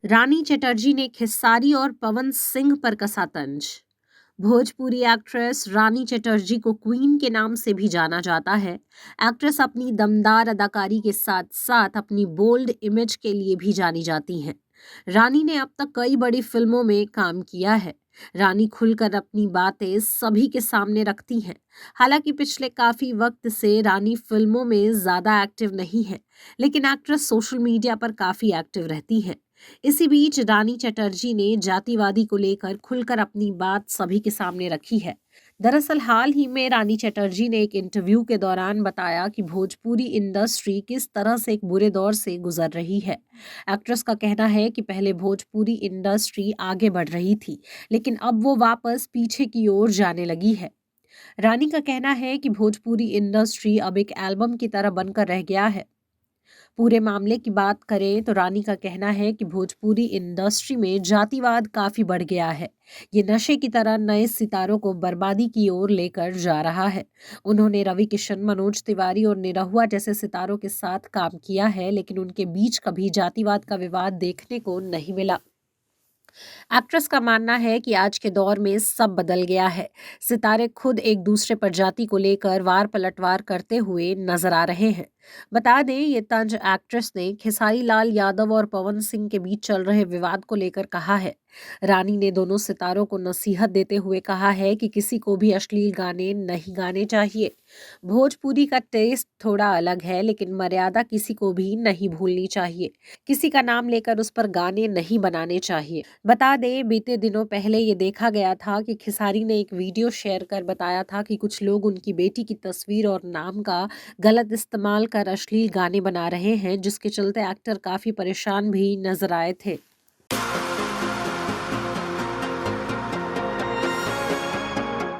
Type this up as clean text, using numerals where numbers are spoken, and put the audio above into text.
रानी चटर्जी ने खेसारी और पवन सिंह पर कसा तंज। भोजपुरी एक्ट्रेस रानी चटर्जी को क्वीन के नाम से भी जाना जाता है। एक्ट्रेस अपनी दमदार अदाकारी के साथ साथ अपनी बोल्ड इमेज के लिए भी जानी जाती हैं। रानी ने अब तक कई बड़ी फिल्मों में काम किया है। रानी खुलकर अपनी बातें सभी के सामने रखती हैं। हालांकि पिछले काफी वक्त से रानी फिल्मों में ज्यादा एक्टिव नहीं है, लेकिन एक्ट्रेस सोशल मीडिया पर काफी एक्टिव रहती हैं। इसी बीच रानी चटर्जी ने जातिवादी को लेकर खुलकर अपनी बात सभी के सामने रखी है। दरअसल हाल ही में रानी चटर्जी ने एक इंटरव्यू के दौरान बताया कि भोजपुरी इंडस्ट्री किस तरह से एक बुरे दौर से गुजर रही है। एक्ट्रेस का कहना है कि पहले भोजपुरी इंडस्ट्री आगे बढ़ रही थी, लेकिन अब वो वापस पीछे की ओर जाने लगी है। रानी का कहना है कि भोजपुरी इंडस्ट्री अब एक एल्बम की तरह बनकर रह गया है। पूरे मामले की बात करें तो रानी का कहना है कि भोजपुरी इंडस्ट्री में जातिवाद काफी बढ़ गया है। ये नशे की तरह नए सितारों को बर्बादी की ओर लेकर जा रहा है। उन्होंने रवि किशन, मनोज तिवारी और निरहुआ जैसे सितारों के साथ काम किया है, लेकिन उनके बीच कभी जातिवाद का विवाद देखने को नहीं मिला। एक्ट्रेस का मानना है कि आज के दौर में सब बदल गया है। सितारे खुद एक दूसरे पर जाति को लेकर वार पलटवार करते हुए नजर आ रहे हैं। बता दें, ये तंज एक्ट्रेस ने खेसारी लाल यादव और पवन सिंह के बीच चल रहे विवाद को लेकर कहा है। रानी ने दोनों सितारों को नसीहत देते हुए कहा है कि किसी को भी अश्लील गाने नहीं गाने चाहिए। भोजपुरी का टेस्ट थोड़ा अलग है, लेकिन मर्यादा किसी को भी नहीं भूलनी चाहिए। किसी का नाम लेकर उस पर गाने नहीं बनाने चाहिए। बता दें, बीते दिनों पहले ये देखा गया था कि खेसारी ने एक वीडियो शेयर कर बताया था कि कुछ लोग उनकी बेटी की तस्वीर और नाम का गलत इस्तेमाल कर अश्लील गाने बना रहे हैं, जिसके चलते एक्टर काफी परेशान भी नजर आए थे।